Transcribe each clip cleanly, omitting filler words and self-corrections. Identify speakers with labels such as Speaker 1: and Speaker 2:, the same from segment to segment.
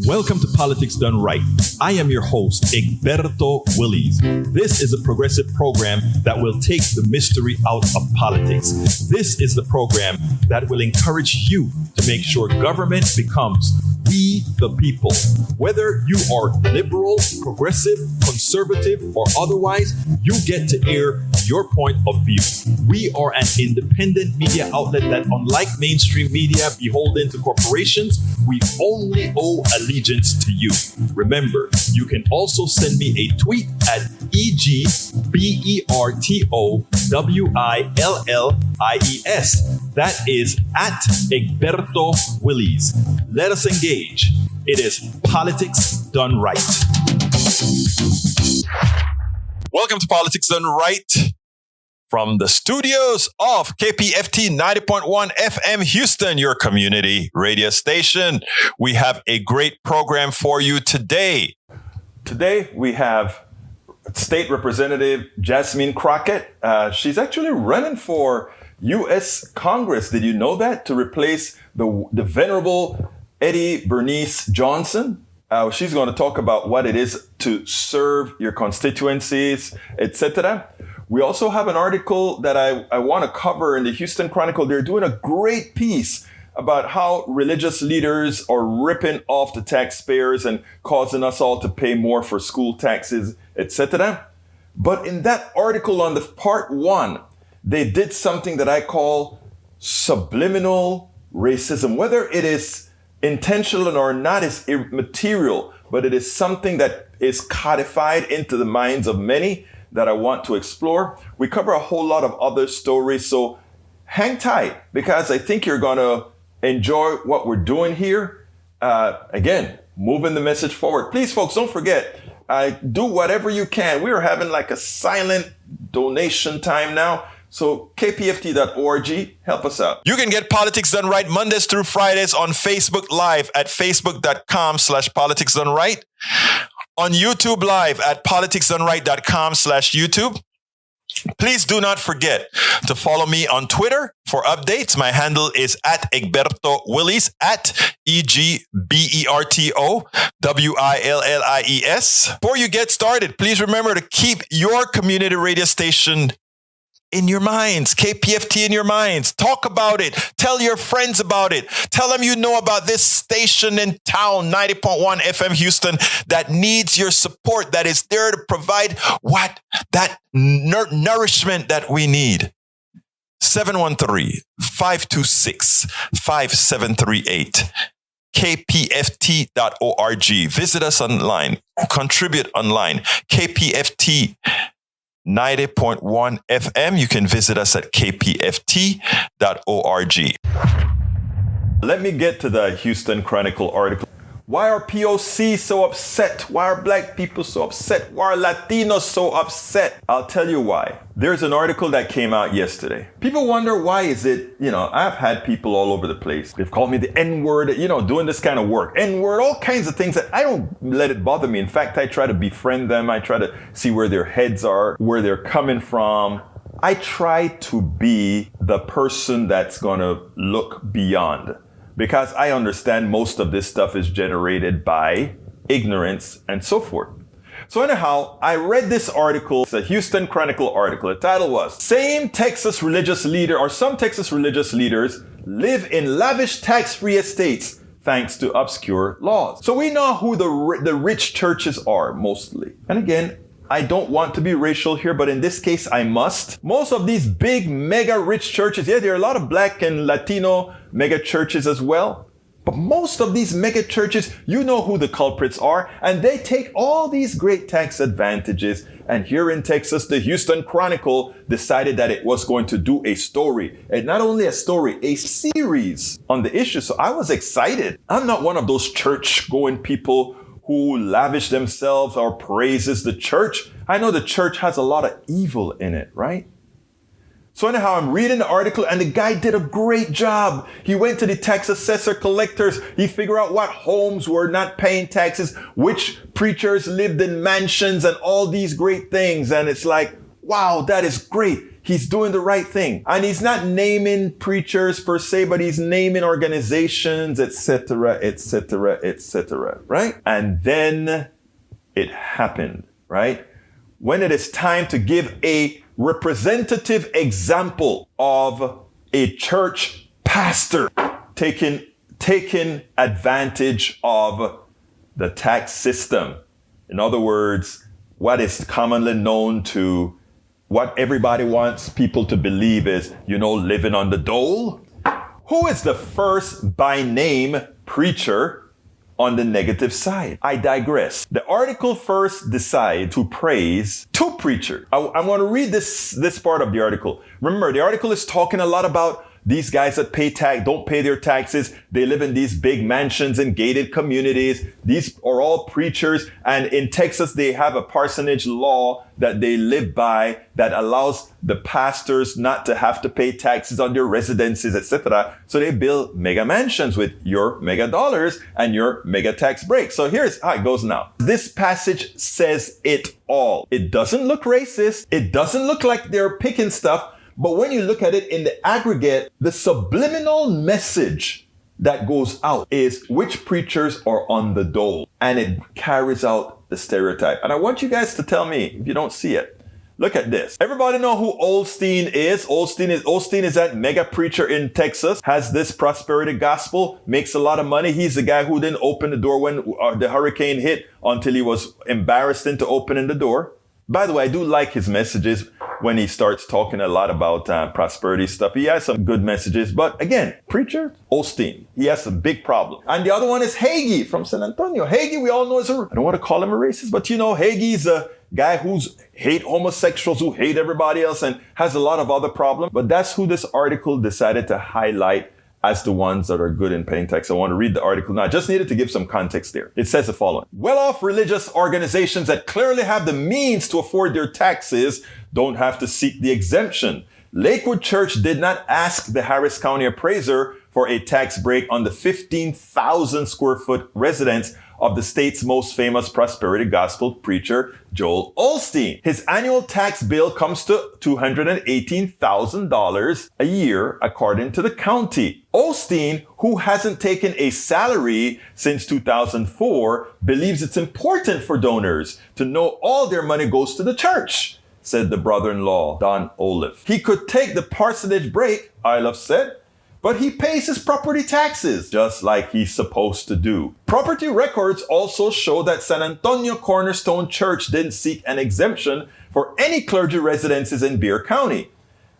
Speaker 1: Welcome to Politics Done Right. I am your host, Egberto Willies. This is a progressive program that will take the mystery out of politics. This is the program that will encourage you to make sure government becomes we the people. Whether you are liberal, progressive, conservative, or otherwise, you get to air your point of view. We are an independent media outlet that, unlike mainstream media beholden to corporations, we only owe allegiance to you. Remember, you can also send me a tweet at EGBERTOWILLIES. That is at Egberto Willies. Let us engage. It is Politics Done Right. Welcome to Politics Done Right. From the studios of KPFT 90.1 FM Houston, your community radio station, we have a great program for you today. Today, we have State Representative Jasmine Crockett. She's actually running for U.S. Congress. Did you know that? To replace the venerable Eddie Bernice Johnson. She's going to talk about what it is to serve your constituencies, etc. We also have an article that I want to cover in the Houston Chronicle. They're doing a great piece about how religious leaders are ripping off the taxpayers and causing us all to pay more for school taxes, etc. But in that article on the part 1, they did something that I call subliminal racism. Whether it is intentional or not is immaterial, but it is something that is codified into the minds of many that I want to explore. We cover a whole lot of other stories, so hang tight because I think you're going to enjoy what we're doing here. Again, moving the message forward. Please, folks, don't forget, do whatever you can. We are having like a silent donation time now. So kpft.org, help us out. You can get Politics Done Right Mondays through Fridays on Facebook Live at facebook.com/politicsdoneright. On YouTube Live at politicsdoneright.com/YouTube. Please do not forget to follow me on Twitter for updates. My handle is at Egberto Willies, at EGBERTOWILLIES. Before you get started, please remember to keep your community radio station in your minds, KPFT in your minds. Talk about it. Tell your friends about it. Tell them you know about this station in town, 90.1 FM Houston, that needs your support, that is there to provide that nourishment that we need. 713-526-5738. KPFT.org. Visit us online. Contribute online. KPFT 90.1 FM. You can visit us at kpft.org. Let me get to the Houston Chronicle article. Why are POC so upset? Why are Black people so upset? Why are Latinos so upset? I'll tell you why. There's an article that came out yesterday. People wonder why is it, I've had people all over the place. They've called me the N-word, doing this kind of work. N-word, all kinds of things that I don't let it bother me. In fact, I try to befriend them. I try to see where their heads are, where they're coming from. I try to be the person that's going to look beyond. Because I understand most of this stuff is generated by ignorance and so forth. So anyhow, I read this article. It's a Houston Chronicle article. The title was, Some Texas religious leaders live in lavish tax-free estates thanks to obscure laws. So we know who the rich churches are mostly. And again, I don't want to be racial here, but in this case, I must. Most of these big, mega rich churches, there are a lot of Black and Latino mega churches as well. But most of these mega churches, you know who the culprits are, and they take all these great tax advantages. And here in Texas, the Houston Chronicle decided that it was going to do a story. And not only a story, a series on the issue. So I was excited. I'm not one of those church-going people who lavish themselves or praises the church. I know the church has a lot of evil in it, right? So anyhow, I'm reading the article and the guy did a great job. He went to the tax assessor collectors. He figured out what homes were not paying taxes, which preachers lived in mansions and all these great things. And it's like, wow, that is great. He's doing the right thing. And he's not naming preachers per se, but he's naming organizations, etc., etc., etc., right? And then it happened, right? When it is time to give a representative example of a church pastor taking advantage of the tax system. In other words, what is commonly known to what everybody wants people to believe is, living on the dole. Who is the first by name preacher on the negative side? I digress. The article first decides to praise two preachers. I want to read this part of the article. Remember, the article is talking a lot about these guys that don't pay their taxes. They live in these big mansions and gated communities. These are all preachers. And in Texas, they have a parsonage law that they live by that allows the pastors not to have to pay taxes on their residences, etc. So they build mega mansions with your mega dollars and your mega tax break. So here's how it goes now. This passage says it all. It doesn't look racist. It doesn't look like they're picking stuff. But when you look at it in the aggregate, the subliminal message that goes out is which preachers are on the dole. And it carries out the stereotype. And I want you guys to tell me if you don't see it. Look at this. Everybody know who Osteen is? Osteen is that mega preacher in Texas, has this prosperity gospel, makes a lot of money. He's the guy who didn't open the door when the hurricane hit until he was embarrassed into opening the door. By the way, I do like his messages when he starts talking a lot about prosperity stuff. He has some good messages. But again, preacher, Osteen, he has a big problem. And the other one is Hagee from San Antonio. Hagee, we all know is I don't want to call him a racist, but Hagee's a guy who's hate homosexuals, who hate everybody else and has a lot of other problems. But that's who this article decided to highlight as the ones that are good in paying tax. I want to read the article now. I just needed to give some context there. It says the following. Well-off religious organizations that clearly have the means to afford their taxes don't have to seek the exemption. Lakewood Church did not ask the Harris County appraiser for a tax break on the 15,000 square foot residence of the state's most famous prosperity gospel preacher, Joel Osteen. His annual tax bill comes to $218,000 a year, according to the county. Osteen, who hasn't taken a salary since 2004, believes it's important for donors to know all their money goes to the church, said the brother-in-law, Don Olive. He could take the parsonage break, Olive said, but he pays his property taxes, just like he's supposed to do. Property records also show that San Antonio Cornerstone Church didn't seek an exemption for any clergy residences in Bexar County.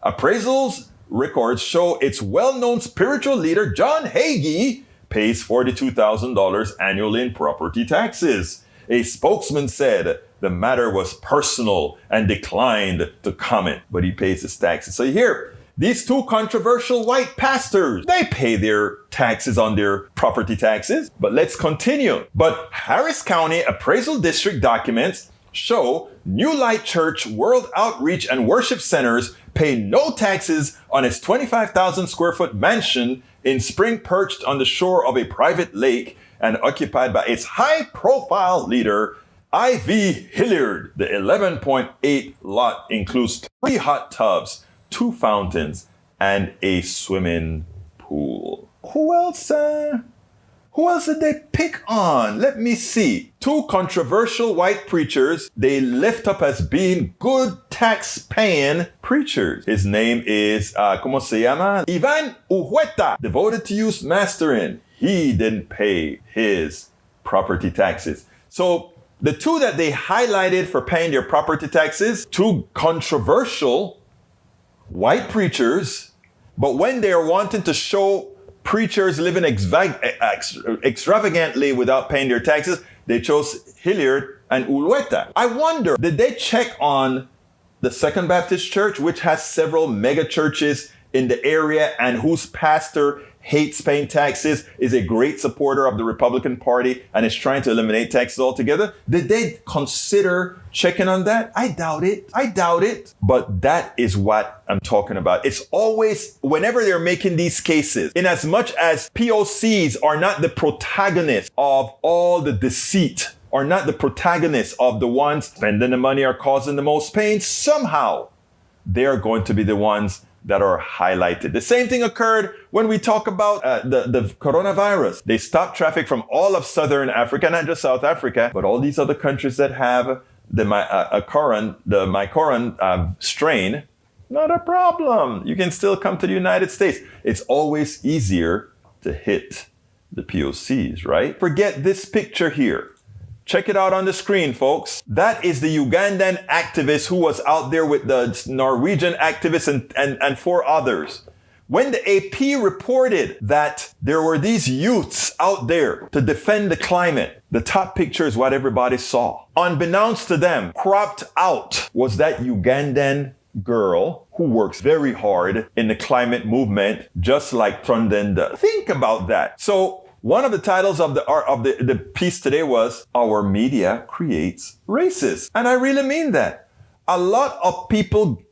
Speaker 1: Appraisals records show its well-known spiritual leader, John Hagee, pays $42,000 annually in property taxes. A spokesman said the matter was personal and declined to comment, but he pays his taxes. So here, these two controversial white pastors, they pay their taxes on their property taxes. But let's continue. But Harris County Appraisal District documents show New Light Church World Outreach and Worship Centers pay no taxes on its 25,000 square foot mansion in Spring, perched on the shore of a private lake and occupied by its high-profile leader, I.V. Hilliard. The 11.8 lot includes 3 hot tubs, 2 fountains, and a swimming pool. Who else did they pick on? Let me see. 2 controversial white preachers they lift up as being good tax-paying preachers. His name is, ¿cómo se llama? Ivan Uhueta, devoted to youth mastering. He didn't pay his property taxes. So the 2 that they highlighted for paying their property taxes, 2 controversial white preachers, but when they're wanting to show preachers living extravagantly without paying their taxes, they chose Hilliard and Ulueta. I wonder, did they check on the Second Baptist Church, which has several mega churches in the area and whose pastor hates paying taxes, is a great supporter of the Republican Party, and is trying to eliminate taxes altogether? Did they consider checking on that? I doubt it. But that is what I'm talking about. It's always, whenever they're making these cases, in as much as POCs are not the protagonists of all the deceit, are not the protagonists of the ones spending the money or causing the most pain, somehow they are going to be the ones that are highlighted. The same thing occurred when we talk about the coronavirus. They stopped traffic from all of Southern Africa, not just South Africa, but all these other countries that have the Mycoran strain. Not a problem. You can still come to the United States. It's always easier to hit the POCs, right? Forget this picture here. Check it out on the screen, folks. That is the Ugandan activist who was out there with the Norwegian activists and 4 others. When the AP reported that there were these youths out there to defend the climate, the top picture is what everybody saw. Unbeknownst to them, cropped out was that Ugandan girl who works very hard in the climate movement, just like Trunden does. Think about that. So one of the titles of the piece today was, "Our media creates racists." And I really mean that. A lot of people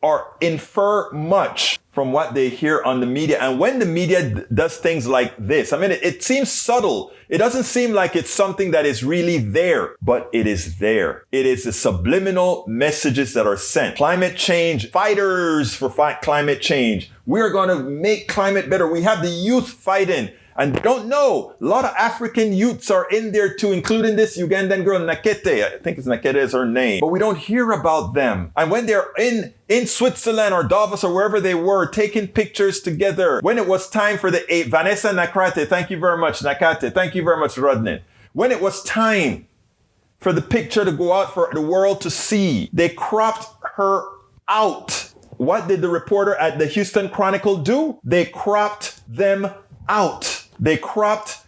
Speaker 1: infer much from what they hear on the media. And when the media does things like this, I mean, it seems subtle. It doesn't seem like it's something that is really there, but it is there. It is the subliminal messages that are sent. Climate change, fighters for climate change. We're going to make climate better. We have the youth fighting. And they don't know. A lot of African youths are in there too, including this Ugandan girl, Nakete. I think it's Nakete is her name. But we don't hear about them. And when they're in Switzerland or Davos or wherever they were, taking pictures together, when it was time for the Vanessa Nakate, thank you very much, Nakate, thank you very much, Rodney. When it was time for the picture to go out for the world to see, they cropped her out. What did the reporter at the Houston Chronicle do? They cropped them out. They cropped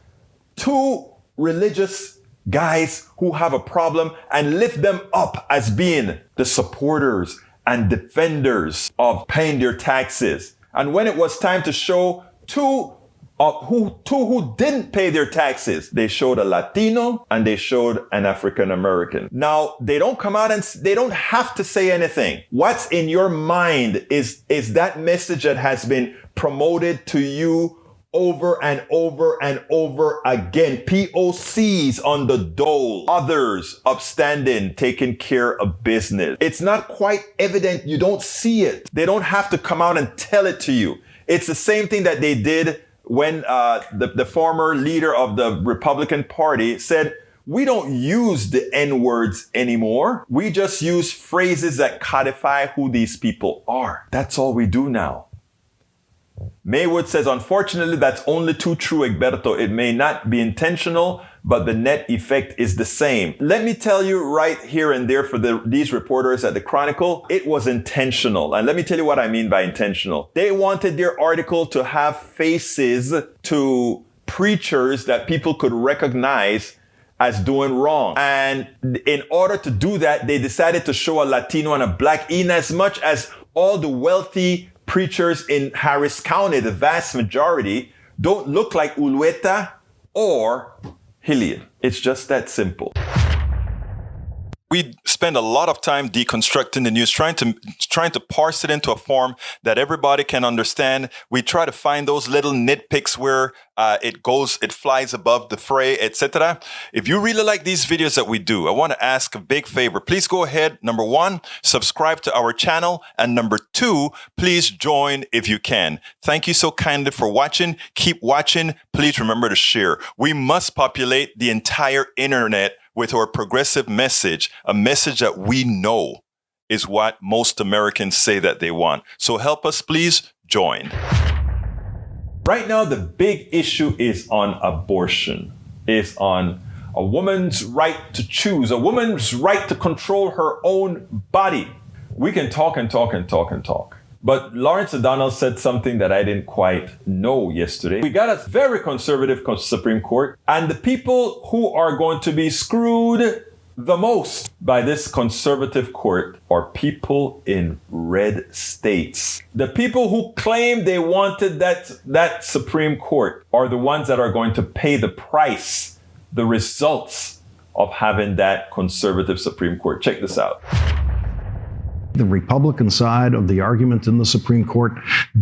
Speaker 1: 2 religious guys who have a problem and lift them up as being the supporters and defenders of paying their taxes. And when it was time to show 2 who didn't pay their taxes, they showed a Latino and they showed an African American. Now, they don't come out and they don't have to say anything. What's in your mind is that message that has been promoted to you over and over and over again. POCs on the dole, others upstanding, taking care of business. It's not quite evident. You don't see it. They don't have to come out and tell it to you. It's the same thing that they did when the former leader of the Republican Party said, "We don't use the N-words anymore. We just use phrases that codify who these people are. That's all we do now." Maywood says, "Unfortunately, that's only too true, Egberto. It may not be intentional, but the net effect is the same." Let me tell you right here and there for these reporters at the Chronicle, it was intentional. And let me tell you what I mean by intentional. They wanted their article to have faces to preachers that people could recognize as doing wrong. And in order to do that, they decided to show a Latino and a Black, in as much as all the wealthy preachers in Harris County, the vast majority, don't look like Ulueta or Hilliard. It's just that simple. We spend a lot of time deconstructing the news, trying to parse it into a form that everybody can understand. We try to find those little nitpicks where it flies above the fray, etc. If you really like these videos that we do, I want to ask a big favor. Please go ahead. Number 1, subscribe to our channel. And number 2, please join if you can. Thank you so kindly for watching. Keep watching. Please remember to share. We must populate the entire internet with our progressive message, a message that we know is what most Americans say that they want. So help us, please join. Right now, the big issue is on abortion, is on a woman's right to choose, a woman's right to control her own body. We can talk and talk and talk and talk. But Lawrence O'Donnell said something that I didn't quite know yesterday. We got a very conservative Supreme Court, and the people who are going to be screwed the most by this conservative court are people in red states. The people who claim they wanted that Supreme Court are the ones that are going to pay the price, the results of having that conservative Supreme Court. Check this out.
Speaker 2: The Republican side of the argument in the Supreme Court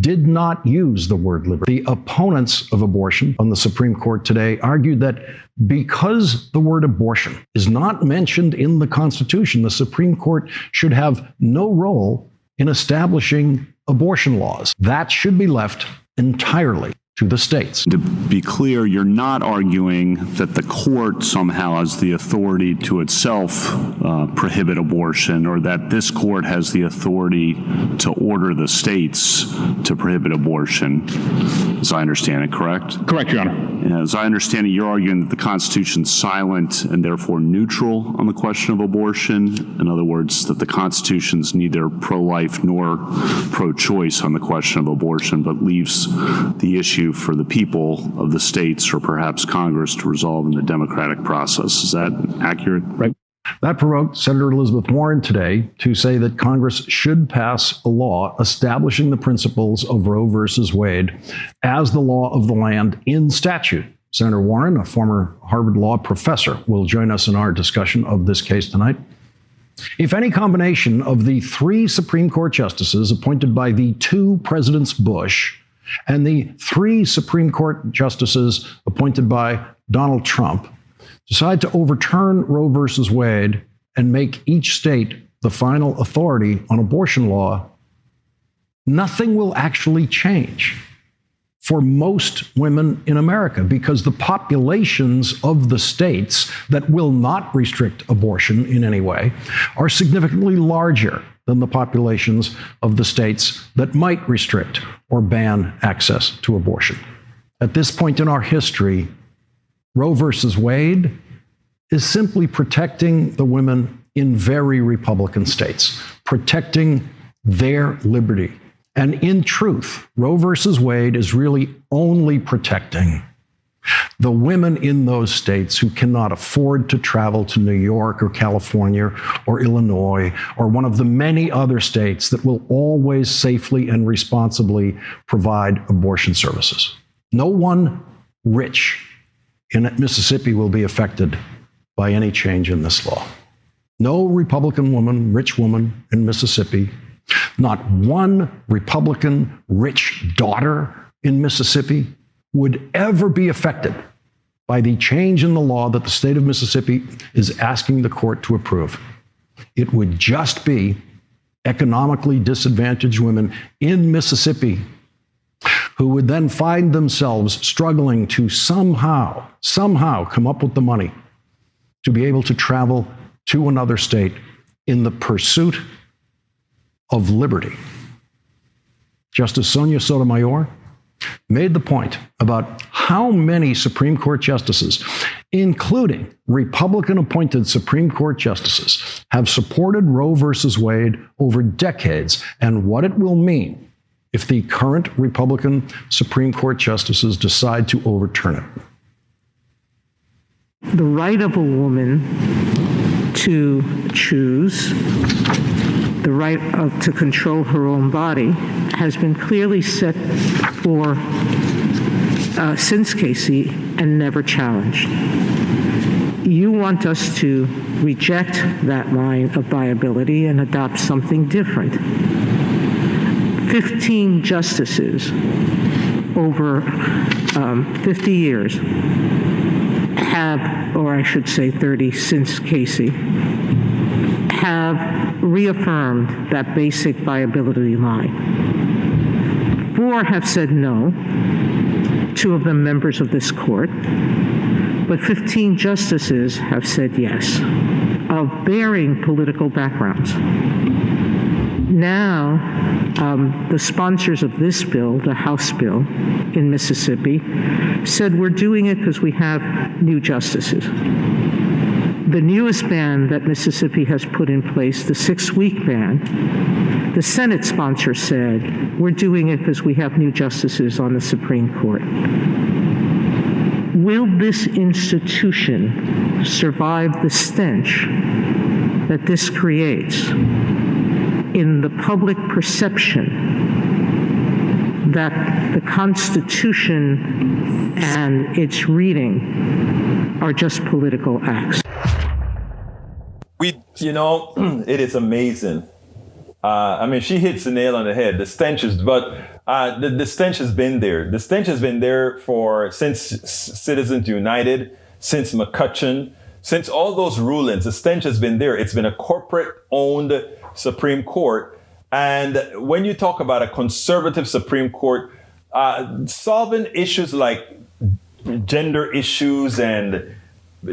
Speaker 2: did not use the word liberty. The opponents of abortion on the Supreme Court today argued that because the word abortion is not mentioned in the Constitution, the Supreme Court should have no role in establishing abortion laws. That should be left entirely to the states.
Speaker 3: To be clear, you're not arguing that the court somehow has the authority to itself prohibit abortion, or that this court has the authority to order the states to prohibit abortion, as I understand it, correct?
Speaker 4: Correct, Your Honor.
Speaker 3: As I understand it, you're arguing that the Constitution's silent and therefore neutral on the question of abortion. In other words, that the Constitution's neither pro-life nor pro-choice on the question of abortion, but leaves the issue for the people of the states or perhaps Congress to resolve in the democratic process. Is that accurate?
Speaker 2: Right. That provoked Senator Elizabeth Warren today to say that Congress should pass a law establishing the principles of Roe versus Wade as the law of the land in statute. Senator Warren, a former Harvard Law professor, will join us in our discussion of this case tonight. If any combination of the 3 Supreme Court justices appointed by the 2 Presidents Bush and the 3 Supreme Court justices appointed by Donald Trump decide to overturn Roe versus Wade and make each state the final authority on abortion law, nothing will actually change for most women in America, because the populations of the states that will not restrict abortion in any way are significantly larger than the populations of the states that might restrict or ban access to abortion. At this point in our history, Roe versus Wade is simply protecting the women in very Republican states, protecting their liberty. And in truth, Roe versus Wade is really only protecting the women in those states who cannot afford to travel to New York or California or Illinois or one of the many other states that will always safely and responsibly provide abortion services. No one rich in Mississippi will be affected by any change in this law. No Republican woman, rich woman in Mississippi, not one Republican rich daughter in Mississippi would ever be affected by the change in the law that the state of Mississippi is asking the court to approve. It would just be economically disadvantaged women in Mississippi who would then find themselves struggling to somehow come up with the money to be able to travel to another state in the pursuit of liberty. Justice Sonia Sotomayor made the point about how many Supreme Court justices, including Republican-appointed Supreme Court justices, have supported Roe versus Wade over decades, and what it will mean if the current Republican Supreme Court justices decide to overturn it.
Speaker 5: The right of a woman to choose, the right to control her own body, has been clearly set for since Casey and never challenged. You want us to reject that line of viability and adopt something different. 15 justices over 50 years have, or I should say 30 since Casey, have reaffirmed that basic viability line. 4 have said no, 2 of them members of this court, but 15 justices have said yes, of varying political backgrounds. Now, the sponsors of this bill, the House bill in Mississippi, said we're doing it because we have new justices. The newest ban that Mississippi has put in place, the 6-week ban, the Senate sponsor said we're doing it because we have new justices on the Supreme Court. Will this institution survive the stench that this creates in the public perception that the Constitution and its reading are just political acts?
Speaker 1: It is amazing She hits the nail on the head. The stench is, but the stench has been there. The stench has been there since Citizens United, since McCutcheon, since all those rulings. The stench has been there. It's been a corporate-owned Supreme Court. And when you talk about a conservative Supreme Court, solving issues like gender issues and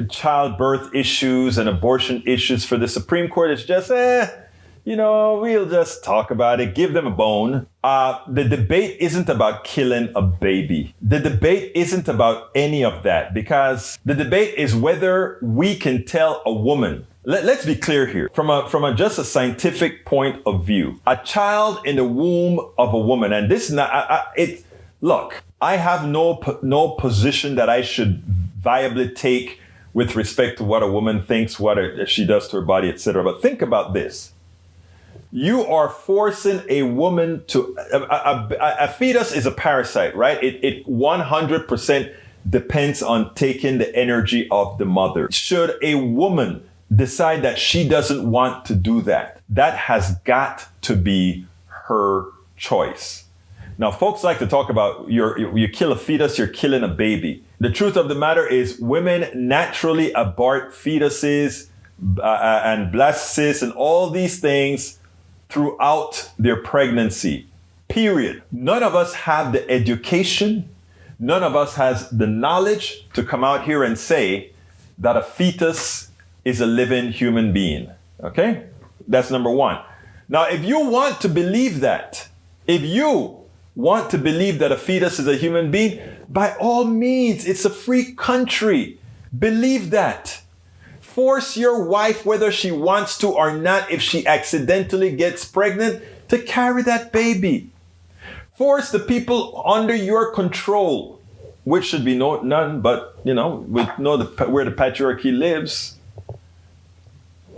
Speaker 1: childbirth issues and abortion issues for the Supreme Court is just, we'll just talk about it, give them a bone. The debate isn't about killing a baby. The debate isn't about any of that, because the debate is whether we can tell a woman. Let's be clear here. From just a scientific point of view, a child in the womb of a woman, and this look, I have no position that I should viably take with respect to what a woman thinks, what she does to her body, etc. But think about this. You are forcing a woman to, a fetus is a parasite, right? It 100% depends on taking the energy of the mother. Should a woman decide that she doesn't want to do that, that has got to be her choice. Now, folks like to talk about you kill a fetus, you're killing a baby. The truth of the matter is women naturally abort fetuses and blastocysts and all these things throughout their pregnancy, period. None of us have the education, none of us has the knowledge to come out here and say that a fetus is a living human being, okay? That's number one. Now, if you want to believe that, if you want to believe that a fetus is a human being, by all means, it's a free country. Believe that. Force your wife, whether she wants to or not, if she accidentally gets pregnant, to carry that baby. Force the people under your control, which should be none, but we know where the patriarchy lives.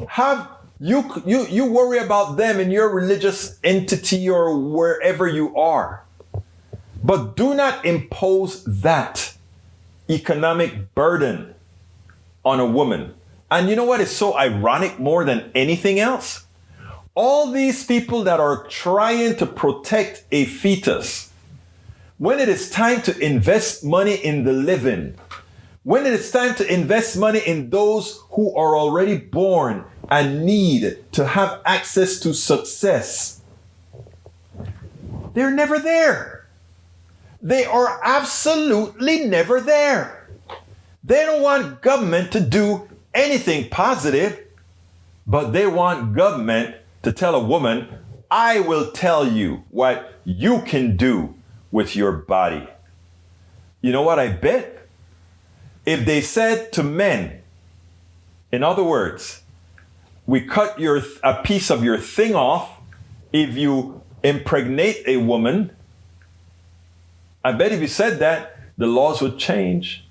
Speaker 1: Have you worry about them in your religious entity or wherever you are, but do not impose that economic burden on a woman. And you know what is so ironic more than anything else? All these people that are trying to protect a fetus, when it is time to invest money in the living, when it is time to invest money in those who are already born and need to have access to success, they're never there. They are absolutely never there. They don't want government to do anything positive, but they want government to tell a woman, I will tell you what you can do with your body. You know what I bet? If they said to men, in other words, we cut a piece of your thing off if you impregnate a woman, I bet if you said that, the laws would change.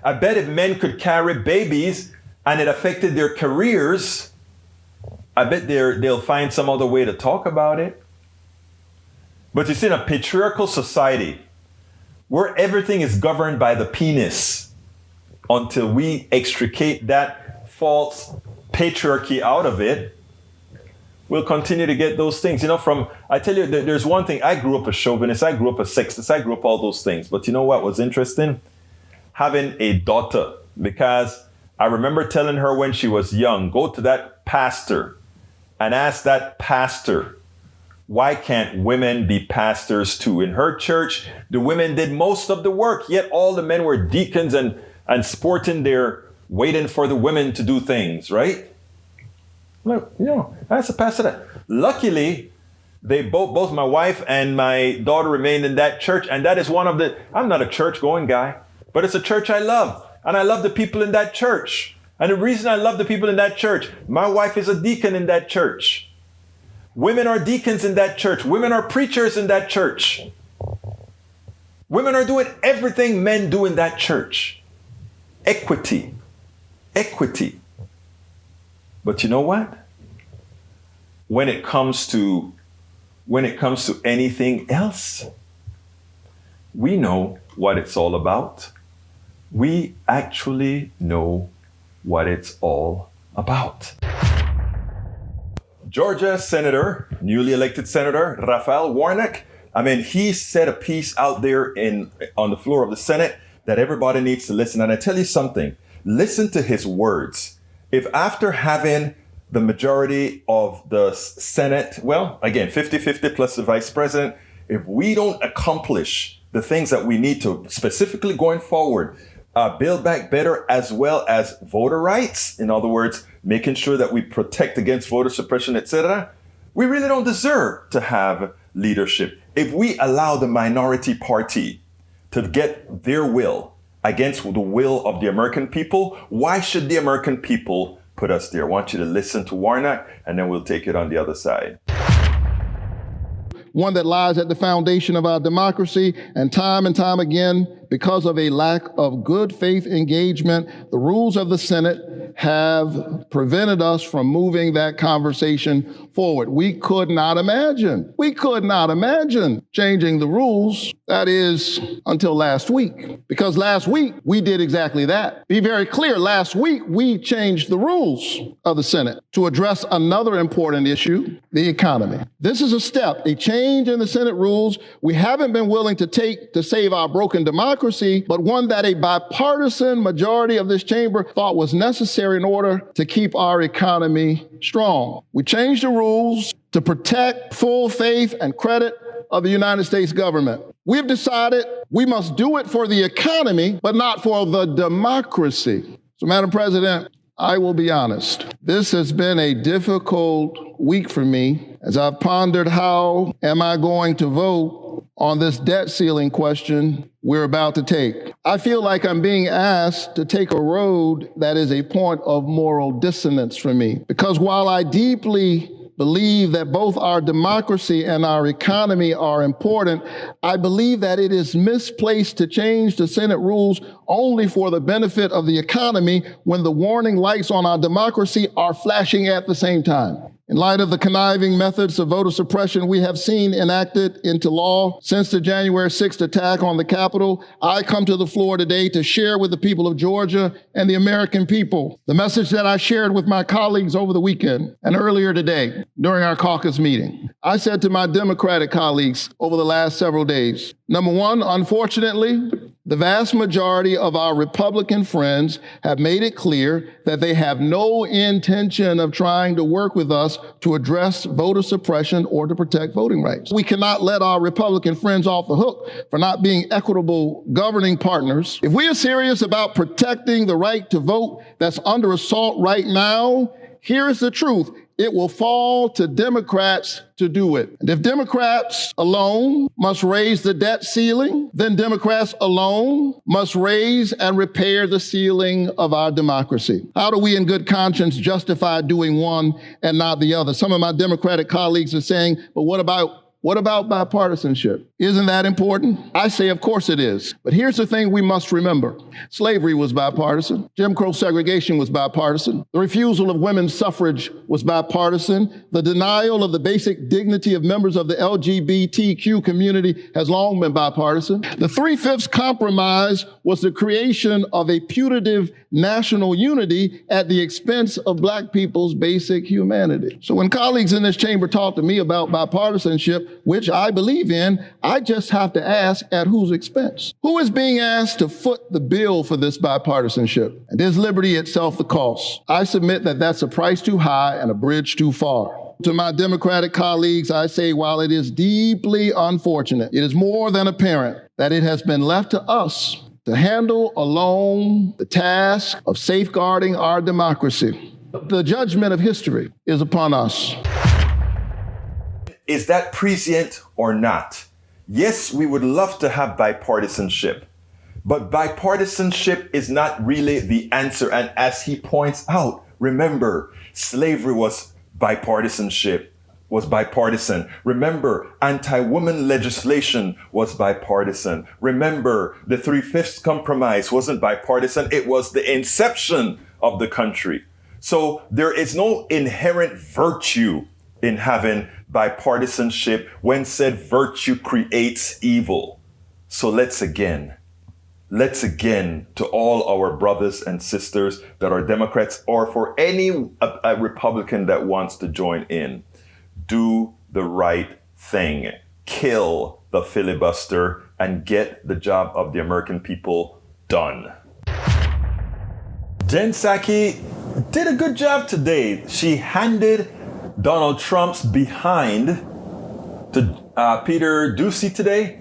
Speaker 1: I bet if men could carry babies and it affected their careers, I bet they'll find some other way to talk about it. But you see, in a patriarchal society where everything is governed by the penis, until we extricate that false patriarchy out of it, we'll continue to get those things. I tell you, there's one thing. I grew up a chauvinist. I grew up a sexist. I grew up all those things. But you know what was interesting? Having a daughter, because I remember telling her when she was young, go to that pastor and ask that pastor, why can't women be pastors too? In her church, the women did most of the work, yet all the men were deacons and sporting their waiting for the women to do things, right? Look, that's a pastor that. Luckily, they both my wife and my daughter remained in that church, and that is I'm not a church going guy, but it's a church I love. And I love the people in that church. And the reason I love the people in that church, my wife is a deacon in that church. Women are deacons in that church. Women are preachers in that church. Women are doing everything men do in that church. Equity. But you know what? When it comes to anything else, we know what it's all about. We actually know what it's all about. Georgia Senator, newly elected Senator Raphael Warnock, I mean, he said a piece out there on the floor of the Senate that everybody needs to listen. And I tell you something, listen to his words. If after having the majority of the Senate, well, again, 50-50 plus the vice president, if we don't accomplish the things that we need to, specifically going forward, build back better as well as voter rights, in other words, making sure that we protect against voter suppression, etc., we really don't deserve to have leadership. If we allow the minority party to get their will against the will of the American people, why should the American people put us there? I want you to listen to Warnock, and then we'll take it on the other side.
Speaker 4: One that lies at the foundation of our democracy, and time again, because of a lack of good faith engagement, the rules of the Senate have prevented us from moving that conversation forward. We could not imagine changing the rules, that is, until last week. Because last week, we did exactly that. Be very clear, last week, we changed the rules of the Senate to address another important issue, the economy. This is a step, a change in the Senate rules we haven't been willing to take to save our broken democracy, but one that a bipartisan majority of this chamber thought was necessary in order to keep our economy strong. We changed the rules to protect full faith and credit of the United States government. We've decided we must do it for the economy, but not for the democracy. So, Madam President, I will be honest. This has been a difficult week for me as I've pondered how am I going to vote on this debt ceiling question we're about to take. I feel like I'm being asked to take a road that is a point of moral dissonance for me. Because while I deeply believe that both our democracy and our economy are important, I believe that it is misplaced to change the Senate rules only for the benefit of the economy when the warning lights on our democracy are flashing at the same time. In light of the conniving methods of voter suppression we have seen enacted into law since the January 6th attack on the Capitol, I come to the floor today to share with the people of Georgia and the American people the message that I shared with my colleagues over the weekend and earlier today during our caucus meeting. I said to my Democratic colleagues over the last several days, number one, unfortunately, the vast majority of our Republican friends have made it clear that they have no intention of trying to work with us to address voter suppression or to protect voting rights. We cannot let our Republican friends off the hook for not being equitable governing partners. If we are serious about protecting the right to vote that's under assault right now, here is the truth. It will fall to Democrats to do it. And if Democrats alone must raise the debt ceiling, then Democrats alone must raise and repair the ceiling of our democracy. How do we in good conscience justify doing one and not the other? Some of my Democratic colleagues are saying, but what about bipartisanship? Isn't that important? I say, of course it is. But here's the thing we must remember. Slavery was bipartisan. Jim Crow segregation was bipartisan. The refusal of women's suffrage was bipartisan. The denial of the basic dignity of members of the LGBTQ community has long been bipartisan. The 3/5 compromise was the creation of a putative national unity at the expense of Black people's basic humanity. So when colleagues in this chamber talk to me about bipartisanship, which I believe in, I just have to ask at whose expense? Who is being asked to foot the bill for this bipartisanship? And is liberty itself the cost? I submit that that's a price too high and a bridge too far. To my Democratic colleagues, I say, while it is deeply unfortunate, it is more than apparent that it has been left to us to handle alone the task of safeguarding our democracy. The judgment of history is upon us.
Speaker 1: Is that prescient or not? Yes, we would love to have bipartisanship, but bipartisanship is not really the answer. And as he points out, remember, slavery was bipartisan. Remember, anti-woman legislation was bipartisan. Remember, the 3/5 compromise wasn't bipartisan. It was the inception of the country. So there is no inherent virtue in having bipartisanship when said virtue creates evil. So let's let's again, to all our brothers and sisters that are Democrats or for any Republican that wants to join in, do the right thing. Kill the filibuster and get the job of the American people done. Jen Psaki did a good job today. She handed Donald Trump's behind to Peter Doocy today,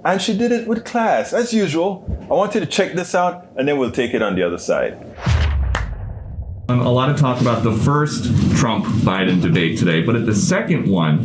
Speaker 1: and she did it with class, as usual. I want you to check this out, and then we'll take it on the other side.
Speaker 6: A lot of talk about the first Trump-Biden debate today, but at the second one,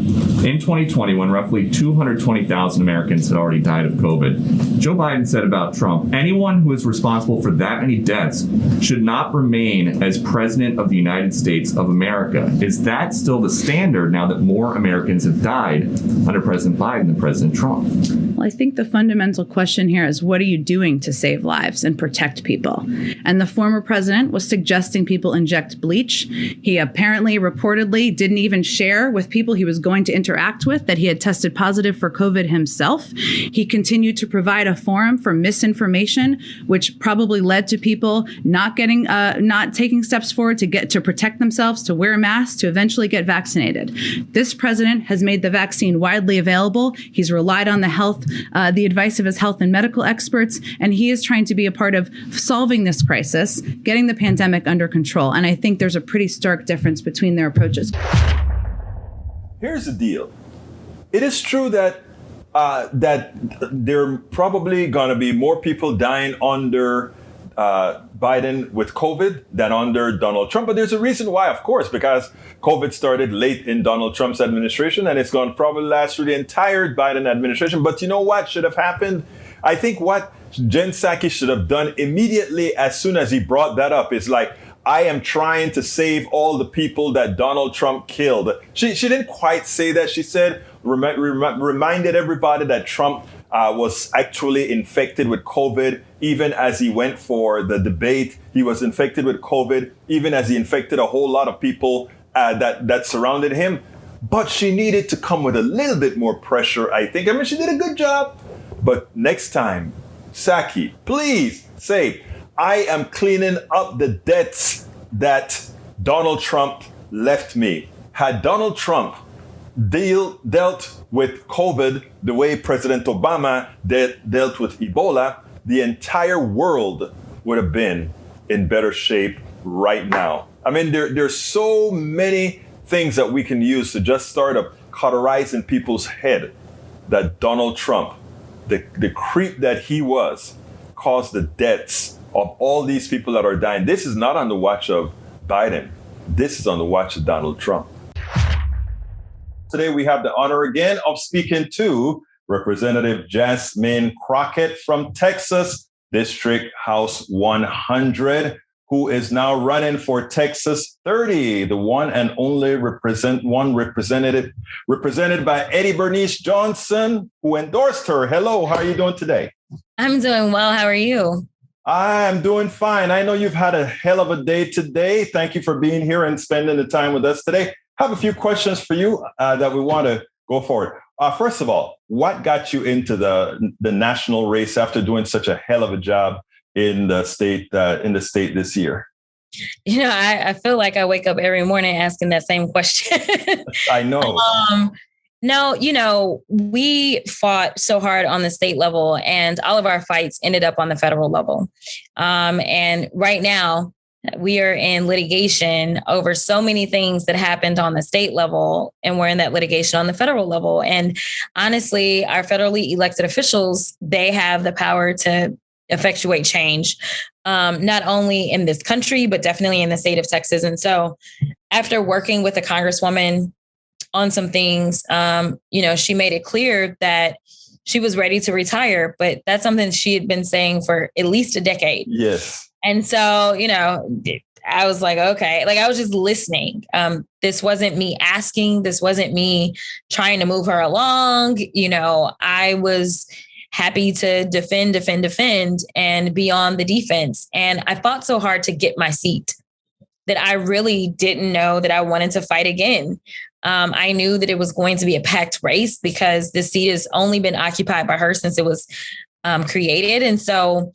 Speaker 6: in 2020, when roughly 220,000 Americans had already died of COVID, Joe Biden said about Trump, anyone who is responsible for that many deaths should not remain as president of the United States of America. Is that still the standard now that more Americans have died under President Biden than President Trump?
Speaker 7: Well, I think the fundamental question here is, what are you doing to save lives and protect people? And the former president was suggesting people inject bleach. He apparently, reportedly, didn't even share with people he was going to interact with that he had tested positive for COVID himself. He continued to provide a forum for misinformation, which probably led to people not taking steps forward to protect themselves, to wear masks, to eventually get vaccinated. This president has made the vaccine widely available. He's relied on the advice of his health and medical experts, and he is trying to be a part of solving this crisis, getting the pandemic under control. And I think there's a pretty stark difference between their approaches.
Speaker 1: Here's the deal. It is true that there are probably going to be more people dying under Biden with COVID than under Donald Trump. But there's a reason why, of course, because COVID started late in Donald Trump's administration, and it's going to probably last through the entire Biden administration. But you know what should have happened? I think what Jen Psaki should have done immediately as soon as he brought that up is like, I am trying to save all the people that Donald Trump killed. She didn't quite say that. She said, reminded everybody that Trump was actually infected with COVID even as he went for the debate. He was infected with COVID even as he infected a whole lot of people that surrounded him. But she needed to come with a little bit more pressure, I think. I mean, she did a good job. But next time, Psaki, please say, I am cleaning up the debts that Donald Trump left me. Had Donald Trump dealt with COVID the way President Obama dealt with Ebola, the entire world would have been in better shape right now. I mean, there's so many things that we can use to just start up cauterizing people's head that Donald Trump, the creep that he was, caused the deaths of all these people that are dying. This is not on the watch of Biden. This is on the watch of Donald Trump. Today, we have the honor again of speaking to Representative Jasmine Crockett from Texas, District House 100, who is now running for Texas 30, the one and only represented by Eddie Bernice Johnson, who endorsed her. Hello, how are you doing today?
Speaker 8: I'm doing well. How are you?
Speaker 1: I'm doing fine. I know you've had a hell of a day today. Thank you for being here and spending the time with us today. I have a few questions for you that we want to go forward. First of all, what got you into the national race after doing such a hell of a job in the state this year?
Speaker 8: You know, I feel like I wake up every morning asking that same question.
Speaker 1: I know.
Speaker 8: No, you know, we fought so hard on the state level and all of our fights ended up on the federal level. And right now we are in litigation over so many things that happened on the state level, and we're in that litigation on the federal level. And honestly, our federally elected officials, they have the power to effectuate change, not only in this country, but definitely in the state of Texas. And so after working with a congresswoman on some things, you know, she made it clear that she was ready to retire, but that's something she had been saying for at least a decade.
Speaker 1: Yes.
Speaker 8: And so, you know, I was like, okay, like I was just listening. This wasn't me asking. This wasn't me trying to move her along. You know, I was happy to defend and be on the defense. And I fought so hard to get my seat that I really didn't know that I wanted to fight again. I knew that it was going to be a packed race because the seat has only been occupied by her since it was created. And so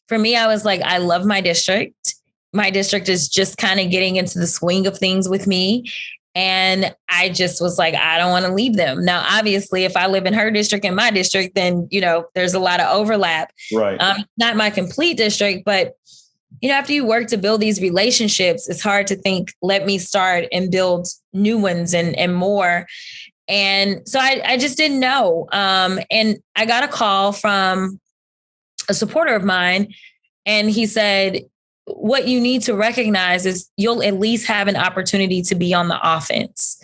Speaker 8: for me, I was like, I love my district. My district is just kind of getting into the swing of things with me. And I just was like, I don't want to leave them. Now, obviously, if I live in her district and my district, then, there's a lot of overlap.
Speaker 1: Right.
Speaker 8: Not my complete district, but, after you work to build these relationships, it's hard to think, let me start and build new ones and more. And so I just didn't know. And I got a call from a supporter of mine, and he said, what you need to recognize is you'll at least have an opportunity to be on the offense.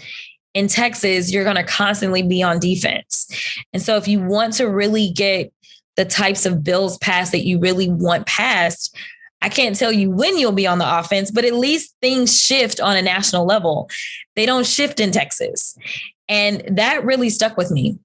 Speaker 8: In Texas, you're going to constantly be on defense. And so if you want to really get the types of bills passed that you really want passed, I can't tell you when you'll be on the offense, but at least things shift on a national level. They don't shift in Texas. And that really stuck with me.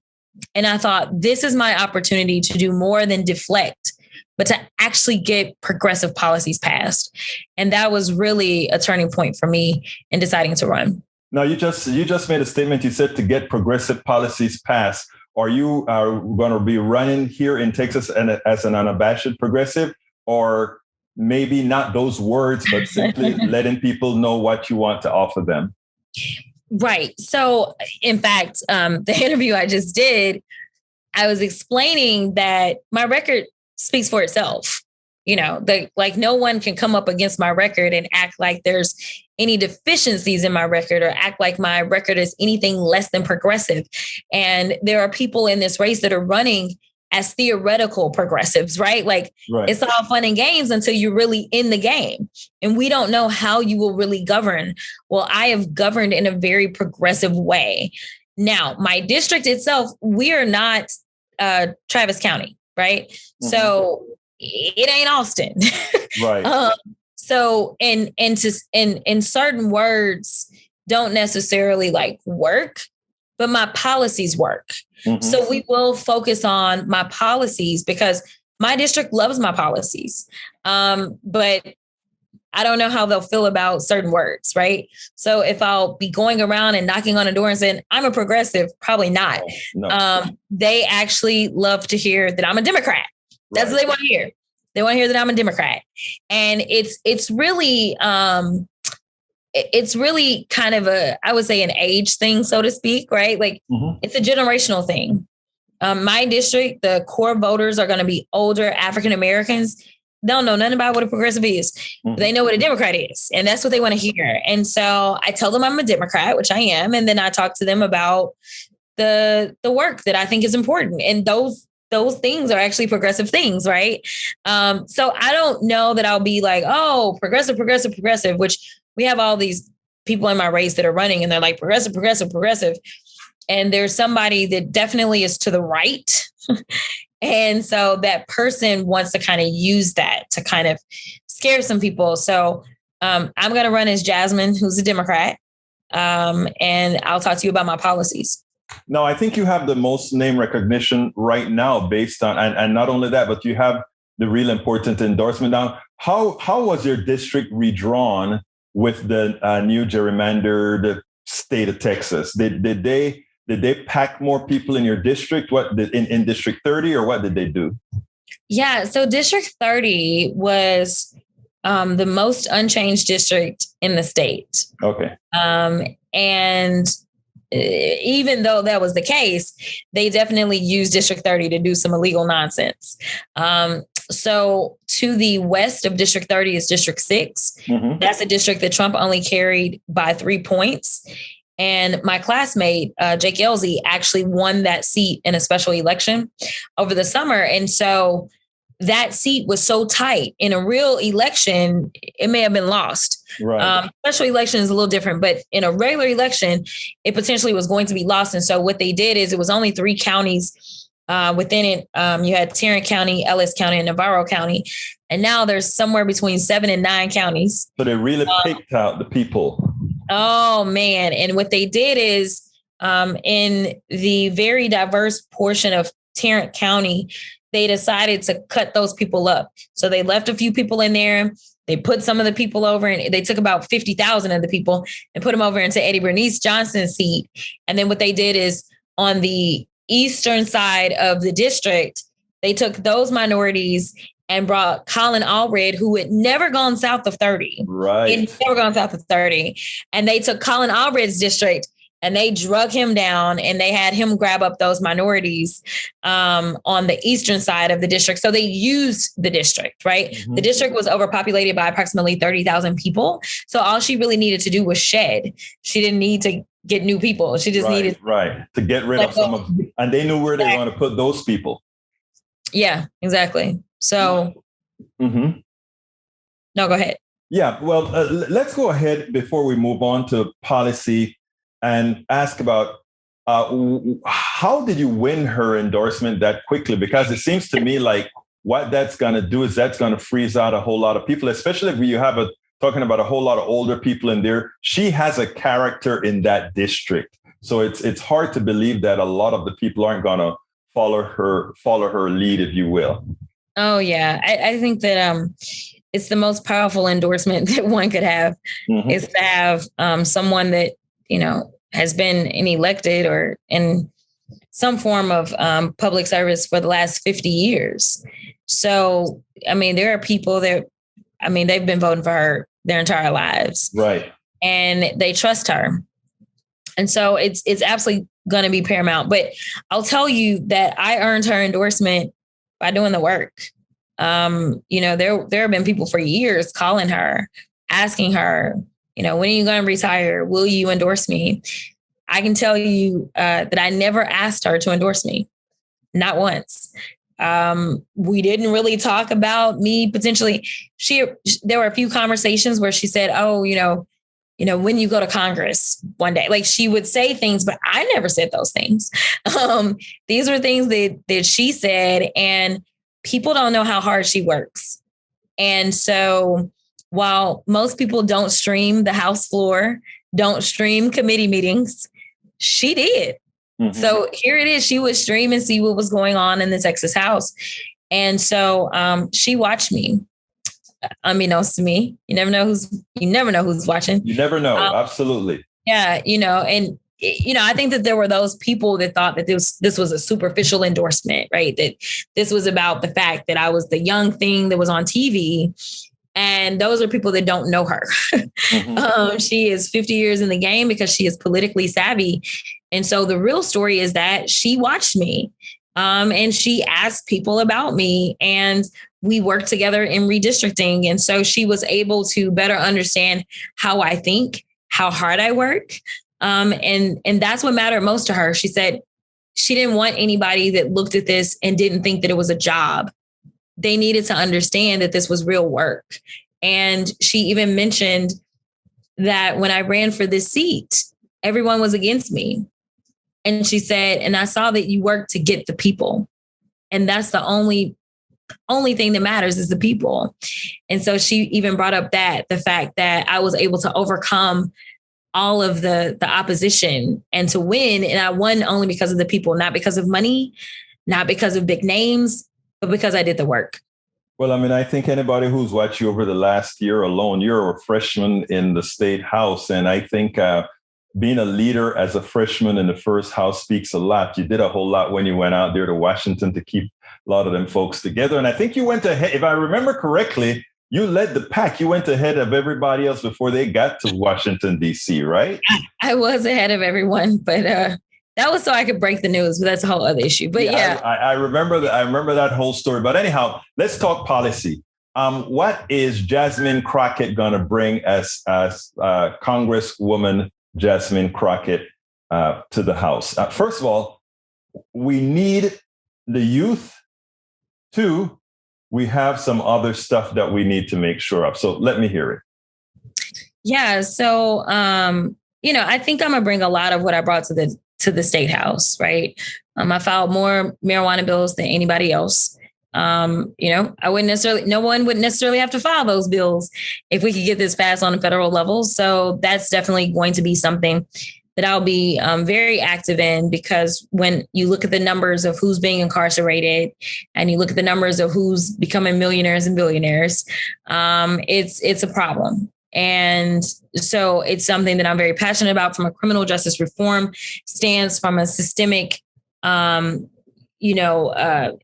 Speaker 8: And I thought, this is my opportunity to do more than deflect, but to actually get progressive policies passed. And that was really a turning point for me in deciding to run.
Speaker 1: Now, you just made a statement. You said to get progressive policies passed. Are you going to be running here in Texas as an unabashed progressive, or maybe not those words, but simply letting people know what you want to offer them?
Speaker 8: Right. So, in fact, the interview I just did, I was explaining that my record speaks for itself. No one can come up against my record and act like there's any deficiencies in my record or act like my record is anything less than progressive. And there are people in this race that are running as theoretical progressives, right? Right. It's all fun and games until you're really in the game. And we don't know how you will really govern. Well, I have governed in a very progressive way. Now, my district itself, we are not Travis County, right? Mm-hmm. So it ain't Austin.
Speaker 1: Right.
Speaker 8: So in certain words don't necessarily work, but my policies work. Mm-hmm. So we will focus on my policies because my district loves my policies. But I don't know how they'll feel about certain words, right? So if I'll be going around and knocking on a door and saying, I'm a progressive, probably not. No. They actually love to hear that I'm a Democrat. That's what they want to hear. They want to hear that I'm a Democrat. And it's really kind of I would say an age thing, so to speak, right? It's a generational thing. My district, the core voters are going to be older African-Americans. They don't know nothing about what a progressive is. Mm-hmm. They know what a Democrat is. And that's what they want to hear. And so I tell them I'm a Democrat, which I am. And then I talk to them about the work that I think is important. And those things are actually progressive things, right? So I don't know that I'll be like, oh, progressive, which we have all these people in my race that are running and they're like progressive. And there's somebody that definitely is to the right. And so that person wants to kind of use that to kind of scare some people. So I'm going to run as Jasmine, who's a Democrat. And I'll talk to you about my policies.
Speaker 1: No, I think you have the most name recognition right now based on, and not only that, but you have the real important endorsement down. How was your district redrawn with the new gerrymandered state of Texas? Did they pack more people in your district? In District 30, or what did they do?
Speaker 8: Yeah, so District 30 was the most unchanged district in the state.
Speaker 1: Okay.
Speaker 8: And even though that was the case, they definitely used District 30 to do some illegal nonsense. So to the west of District 30 is District 6. Mm-hmm. That's a district that Trump only carried by 3 points. And my classmate, Jake Elsie, actually won that seat in a special election over the summer. And so that seat was so tight. In a real election, it may have been lost. Right. Special election is a little different, but in a regular election, it potentially was going to be lost. And so what they did is it was only 3 counties within it. You had Tarrant County, Ellis County, and Navarro County. And now there's somewhere between 7 and 9 counties.
Speaker 1: So they really picked out the people.
Speaker 8: Oh, man. And what they did is in the very diverse portion of Tarrant County, they decided to cut those people up. So they left a few people in there. They put some of the people over, and they took about 50,000 of the people and put them over into Eddie Bernice Johnson's seat. And then what they did is on the eastern side of the district, they took those minorities and brought Colin Allred, who had never gone south of 30.
Speaker 1: Right.
Speaker 8: He had never gone south of 30. And they took Colin Allred's district and they drug him down and they had him grab up those minorities on the eastern side of the district. So they used the district, right? Mm-hmm. The district was overpopulated by approximately 30,000 people. So all she really needed to do was shed. She didn't need to get new people. She just needed
Speaker 1: to get rid of some of, and they knew where they were going to put those people.
Speaker 8: Yeah, exactly. So, no, go ahead.
Speaker 1: Yeah, well, let's go ahead before we move on to policy and ask about how did you win her endorsement that quickly? Because it seems to me like what that's going to do is that's going to freeze out a whole lot of people, especially if you have talking about a whole lot of older people in there. She has a character in that district. So it's hard to believe that a lot of the people aren't going to follow her lead, if you will.
Speaker 8: Oh, yeah. I think that it's the most powerful endorsement that one could have is to have someone that, has been elected or in some form of public service for the last 50 years. So, there are people that, they've been voting for her their entire lives.
Speaker 1: Right.
Speaker 8: And they trust her. And so it's absolutely going to be paramount. But I'll tell you that I earned her endorsement by doing the work. There have been people for years calling her, asking her, when are you going to retire? Will you endorse me? I can tell you that I never asked her to endorse me. Not once. We didn't really talk about me potentially. There were a few conversations where she said, oh, when you go to Congress one day, like she would say things, but I never said those things. These were things that she said, and people don't know how hard she works. And so while most people don't stream the House floor, don't stream committee meetings, she did. Mm-hmm. So here it is. She would stream and see what was going on in the Texas House. And so she watched me. Unbeknownst to me, you never know who's watching.
Speaker 1: You never know. Absolutely.
Speaker 8: Yeah. And I think that there were those people that thought that this was a superficial endorsement, right? That this was about the fact that I was the young thing that was on TV. And those are people that don't know her. Mm-hmm. She is 50 years in the game because she is politically savvy. And so the real story is that she watched me and she asked people about me, and we worked together in redistricting. And so she was able to better understand how I think, how hard I work. And that's what mattered most to her. She said she didn't want anybody that looked at this and didn't think that it was a job. They needed to understand that this was real work. And she even mentioned that when I ran for this seat, everyone was against me. And she said, and I saw that you worked to get the people. And that's the only thing that matters is the people. And so she even brought up the fact that I was able to overcome all of the opposition and to win. And I won only because of the people, not because of money, not because of big names, but because I did the work.
Speaker 1: Well, I think anybody who's watched you over the last year alone, you're a freshman in the state house. And I think being a leader as a freshman in the first house speaks a lot. You did a whole lot when you went out there to Washington to keep a lot of them folks together. And I think you went ahead, if I remember correctly, you led the pack. You went ahead of everybody else before they got to Washington, D.C., right?
Speaker 8: I was ahead of everyone, but that was so I could break the news, but that's a whole other issue. But yeah.
Speaker 1: I remember that. I remember that whole story. But anyhow, let's talk policy. What is Jasmine Crockett going to bring as Congresswoman Jasmine Crockett to the House? First of all, we need the youth. 2, we have some other stuff that we need to make sure of. So let me hear it.
Speaker 8: Yeah. So, I think I'm going to bring a lot of what I brought to the state house, right? I filed more marijuana bills than anybody else. No one would necessarily have to file those bills if we could get this passed on a federal level. So that's definitely going to be something that I'll be very active in, because when you look at the numbers of who's being incarcerated and you look at the numbers of who's becoming millionaires and billionaires, it's a problem. And so it's something that I'm very passionate about from a criminal justice reform stance, from a systemic,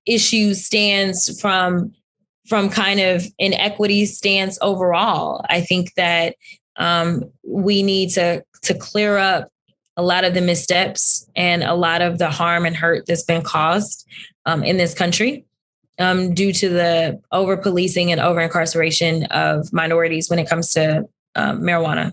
Speaker 8: issue stance, from from kind of an equity stance overall. I think that we need to clear up a lot of the missteps and a lot of the harm and hurt that's been caused in this country due to the over-policing and over-incarceration of minorities when it comes to marijuana.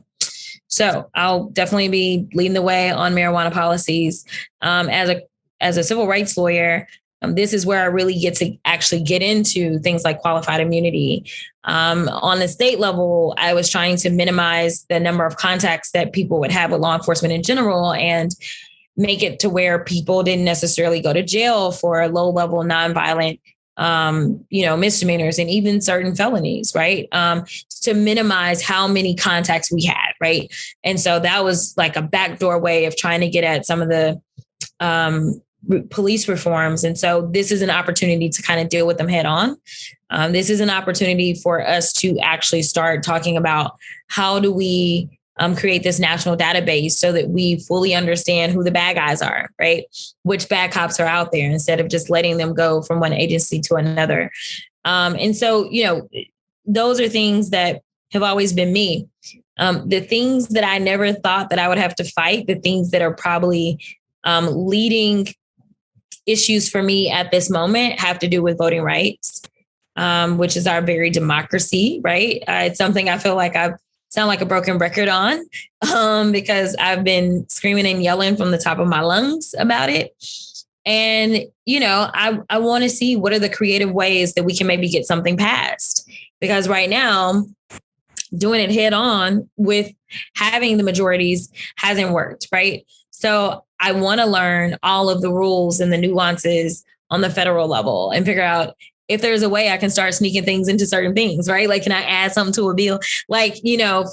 Speaker 8: So I'll definitely be leading the way on marijuana policies. As a civil rights lawyer, this is where I really get to actually get into things like qualified immunity. On the state level, I was trying to minimize the number of contacts that people would have with law enforcement in general and make it to where people didn't necessarily go to jail for low-level nonviolent misdemeanors and even certain felonies, right? To minimize how many contacts we had, right? And so that was like a backdoor way of trying to get at some of the police reforms. And so this is an opportunity to kind of deal with them head on. This is an opportunity for us to actually start talking about how do we create this national database so that we fully understand who the bad guys are, right? Which bad cops are out there instead of just letting them go from one agency to another. And so, those are things that have always been me. The things that I never thought that I would have to fight, the things that are probably leading issues for me at this moment have to do with voting rights, which is our very democracy, right? It's something I feel like I sound like a broken record on because I've been screaming and yelling from the top of my lungs about it. And, I want to see what are the creative ways that we can maybe get something passed, because right now doing it head on with having the majorities hasn't worked, right? So I want to learn all of the rules and the nuances on the federal level and figure out if there's a way I can start sneaking things into certain things, right? Like, can I add something to a bill? Like,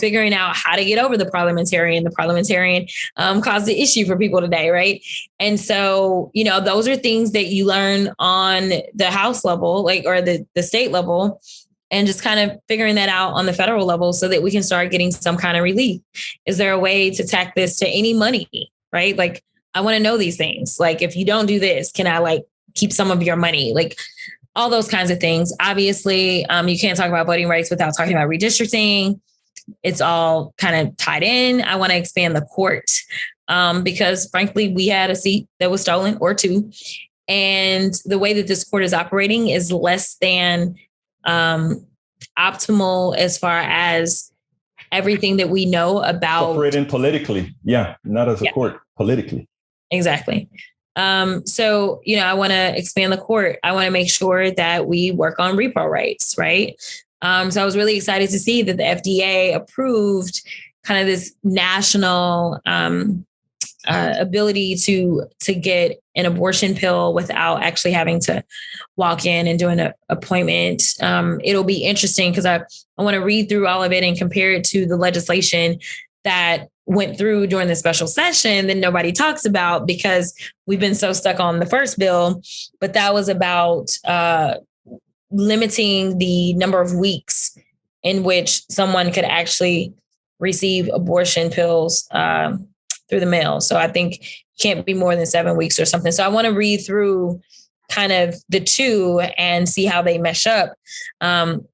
Speaker 8: figuring out how to get over the parliamentarian. The parliamentarian caused the issue for people today, right? And so, those are things that you learn on the House level, or the state level, and just kind of figuring that out on the federal level so that we can start getting some kind of relief. Is there a way to tack this to any money, right? Like, I want to know these things. Like, if you don't do this, can I keep some of your money? Like, all those kinds of things. Obviously, you can't talk about voting rights without talking about redistricting. It's all kind of tied in. I want to expand the court because, frankly, we had a seat that was stolen or two. And the way that this court is operating is less than optimal as far as everything that we know about.
Speaker 1: Operating politically. Yeah, not as a court, politically.
Speaker 8: Exactly. So, I want to expand the court. I want to make sure that we work on repo rights, right? So I was really excited to see that the FDA approved kind of this national ability to get an abortion pill without actually having to walk in and do an appointment. It'll be interesting because I want to read through all of it and compare it to the legislation that went through during the special session that nobody talks about because we've been so stuck on the first bill. But that was about limiting the number of weeks in which someone could actually receive abortion pills through the mail. So I think it can't be more than 7 weeks or something. So I want to read through kind of the two and see how they mesh up.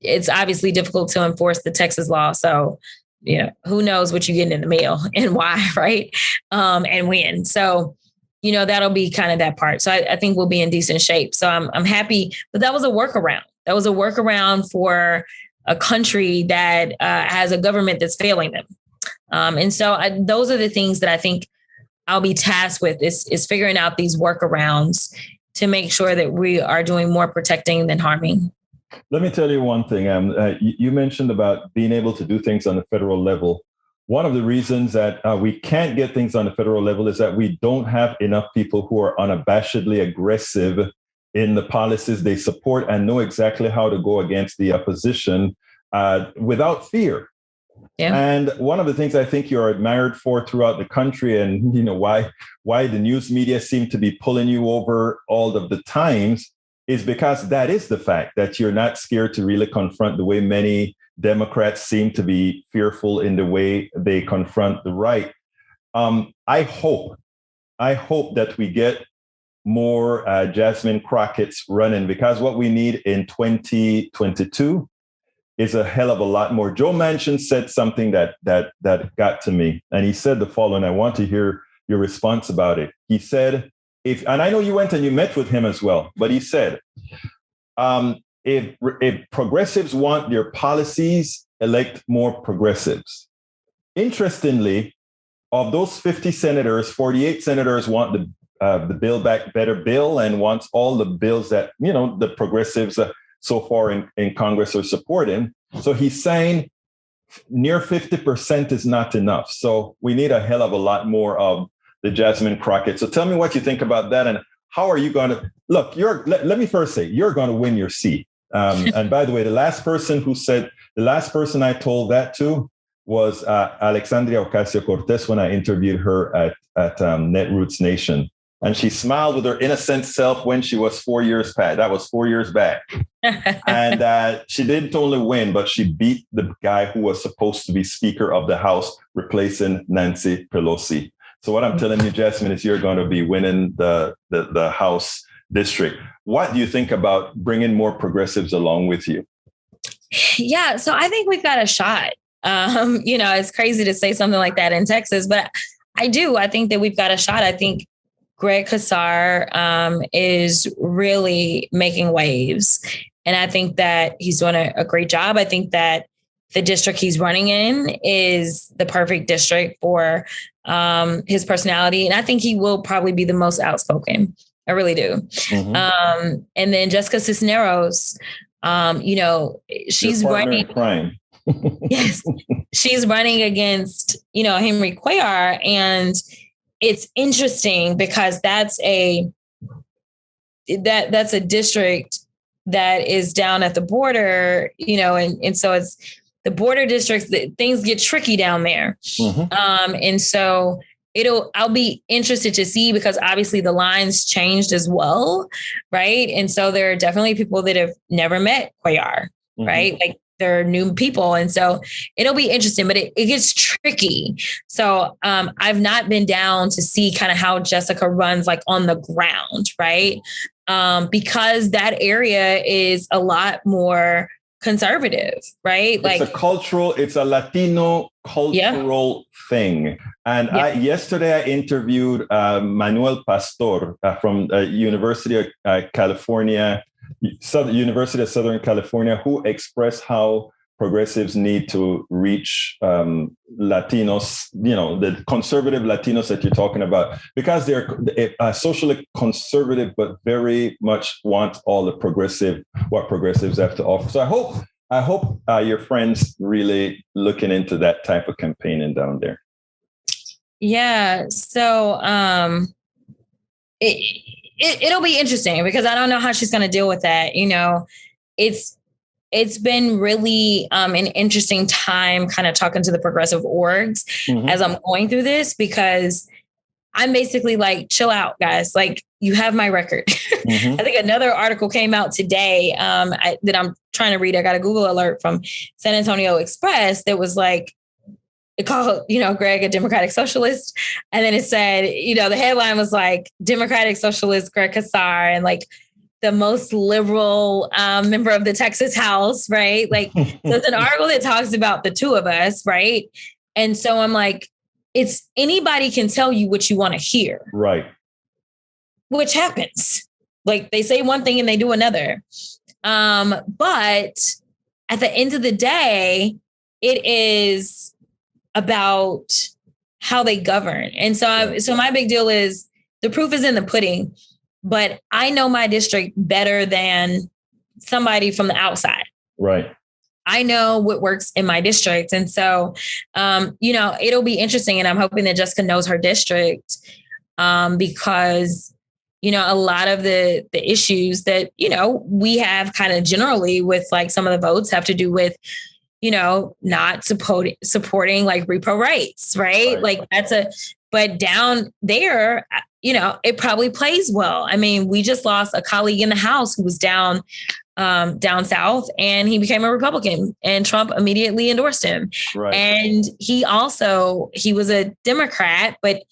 Speaker 8: It's obviously difficult to enforce the Texas law. So who knows what you're getting in the mail and why, right? And when. So, that'll be kind of that part. So I think we'll be in decent shape. So I'm happy, but that was a workaround. That was a workaround for a country that has a government that's failing them. And so those are the things that I think I'll be tasked with is figuring out these workarounds to make sure that we are doing more protecting than harming.
Speaker 1: Let me tell you one thing. You mentioned about being able to do things on the federal level. One of the reasons that we can't get things on the federal level is that we don't have enough people who are unabashedly aggressive in the policies they support and know exactly how to go against the opposition without fear. Yeah. And one of the things I think you're admired for throughout the country, and why the news media seem to be pulling you over all of the times, is because that is the fact that you're not scared to really confront the way many Democrats seem to be fearful in the way they confront the right. I hope that we get more Jasmine Crockett's running, because what we need in 2022 is a hell of a lot more. Joe Manchin said something that got to me, and he said the following. I want to hear your response about it. He said, and I know you went and you met with him as well, but he said, if progressives want their policies, elect more progressives. Interestingly, of those 50 senators, 48 senators want the Build Back Better bill and wants all the bills that, the progressives so far in Congress are supporting. So he's saying near 50% is not enough. So we need a hell of a lot more of the Jasmine Crockett. So tell me what you think about that, and how are you going to look? Let me first say, you're going to win your seat. And by the way, the last person I told that to was Alexandria Ocasio-Cortez when I interviewed her at Netroots Nation. And she smiled with her innocent self when she was 4 years past. That was 4 years back. And she didn't only win, but she beat the guy who was supposed to be Speaker of the House, replacing Nancy Pelosi. So what I'm telling you, Jasmine, is you're going to be winning the House district. What do you think about bringing more progressives along with you?
Speaker 8: Yeah, so I think we've got a shot. It's crazy to say something like that in Texas, but I do. I think that we've got a shot. I think Greg Casar is really making waves. And I think that he's doing a great job. I think that the district he's running in is the perfect district for his personality. And I think he will probably be the most outspoken. I really do. Mm-hmm. And then Jessica Cisneros, she's running. Yes, she's running against, Henry Cuellar. And it's interesting because that's a district that is down at the border, and so it's the border districts that things get tricky down there. Mm-hmm. And so I'll be interested to see, because obviously the lines changed as well. Right. And so there are definitely people that have never met Cuellar, mm-hmm. right? Like they're new people. And so it'll be interesting, but it gets tricky. So I've not been down to see kind of how Jessica runs like on the ground. Right. Because that area is a lot more conservative, right?
Speaker 1: It's a Latino cultural thing. And yesterday I interviewed Manuel Pastor from University of California, University of Southern California, who expressed how progressives need to reach Latinos, the conservative Latinos that you're talking about, because they're socially conservative, but very much want all what progressives have to offer. So I hope your friends really looking into that type of campaigning down there.
Speaker 8: Yeah. So it'll be interesting, because I don't know how she's going to deal with that. It's been really an interesting time kind of talking to the progressive orgs mm-hmm. as I'm going through this, because I'm basically like, chill out, guys. Like, you have my record. Mm-hmm. I think another article came out today that I'm trying to read. I got a Google alert from San Antonio Express that was like, it called, Greg a Democratic Socialist. And then it said, the headline was like, Democratic Socialist Greg Casar, and like, the most liberal member of the Texas House, right? Like, there's an article that talks about the two of us, right? And so I'm like, it's anybody can tell you what you want to hear.
Speaker 1: Right.
Speaker 8: Which happens. Like, they say one thing and they do another. But at the end of the day, it is about how they govern. And so, so my big deal is the proof is in the pudding. But I know my district better than somebody from the outside.
Speaker 1: Right.
Speaker 8: I know what works in my district. And so, it'll be interesting. And I'm hoping that Jessica knows her district because, a lot of the issues that, we have kind of generally with like some of the votes have to do with, not supporting like repro rights. Right. Like but down there, it probably plays well. I mean, we just lost a colleague in the House who was down south, and he became a Republican, and Trump immediately endorsed him. Right. And he was a Democrat, but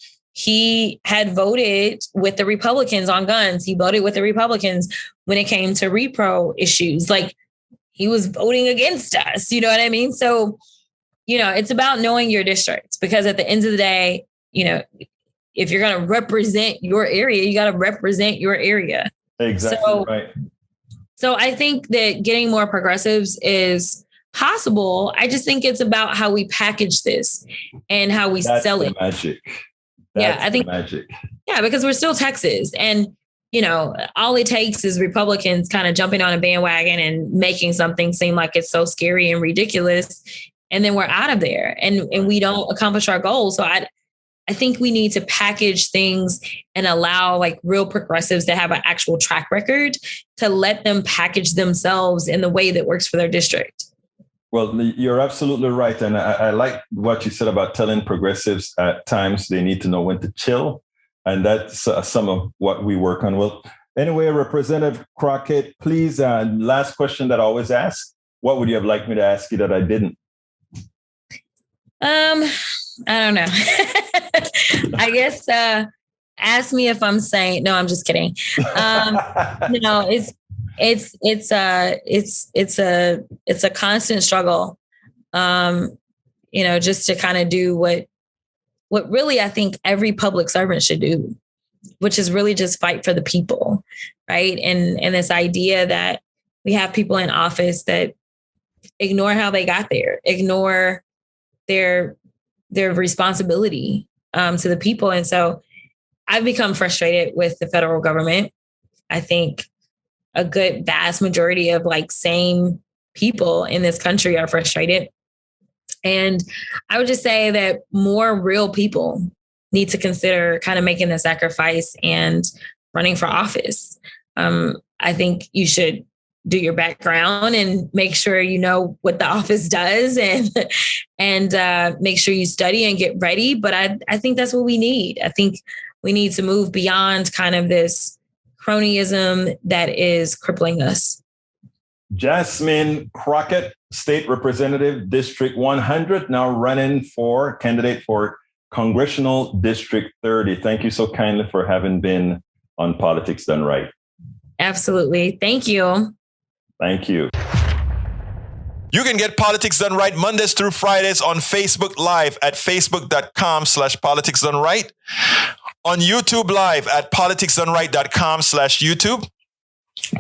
Speaker 8: he had voted with the Republicans on guns. He voted with the Republicans when it came to repro issues. Like, he was voting against us. You know what I mean? So, it's about knowing your districts, because at the end of the day, if you're going to represent your area, you got to represent your area.
Speaker 1: Exactly right.
Speaker 8: So I think that getting more progressives is possible. I just think it's about how we package this and how we sell it.
Speaker 1: Magic.
Speaker 8: I think magic. Yeah, because we're still Texas, and all it takes is Republicans kind of jumping on a bandwagon and making something seem like it's so scary and ridiculous, and then we're out of there, and we don't accomplish our goals. So I think we need to package things and allow like real progressives to have an actual track record, to let them package themselves in the way that works for their district.
Speaker 1: Well, you're absolutely right. And I like what you said about telling progressives at times they need to know when to chill. And that's some of what we work on. Well, anyway, Representative Crockett, please, last question that I always ask. What would you have liked me to ask you that I didn't?
Speaker 8: I don't know. I guess ask me if I'm saying, no, I'm just kidding. It's a constant struggle. Just to kind of do what really I think every public servant should do, which is really just fight for the people, right? And this idea that we have people in office that ignore how they got there, ignore their responsibility to the people. And so I've become frustrated with the federal government. I think a good vast majority of like sane people in this country are frustrated. And I would just say that more real people need to consider kind of making the sacrifice and running for office. I think you should do your background and make sure you know what the office does, and make sure you study and get ready. But I think that's what we need. I think we need to move beyond kind of this cronyism that is crippling us.
Speaker 1: Jasmine Crockett, State Representative, District 100, now running for candidate for Congressional District 30. Thank you so kindly for having been on Politics Done Right.
Speaker 8: Absolutely. Thank you.
Speaker 1: Thank you. You can get Politics Done Right Mondays through Fridays on Facebook Live at facebook.com/Politics Done Right, on YouTube Live at politicsdoneright.com/YouTube.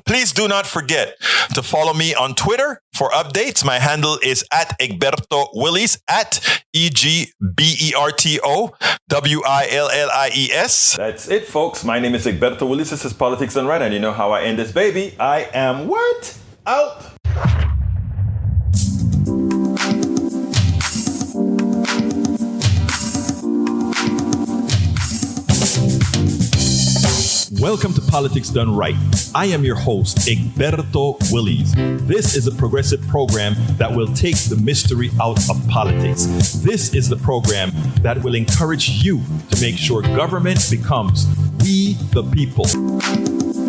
Speaker 1: Please do not forget to follow me on Twitter for updates. My handle is at Egberto Willies, at EGBERTO WILLIES. That's it, folks. My name is Egberto Willies. This is Politics Done Right, and you know how I end this baby. I am what? Out. Welcome to Politics Done Right. I am your host, Egberto Willies. This is a progressive program that will take the mystery out of politics. This is the program that will encourage you to make sure government becomes we the people.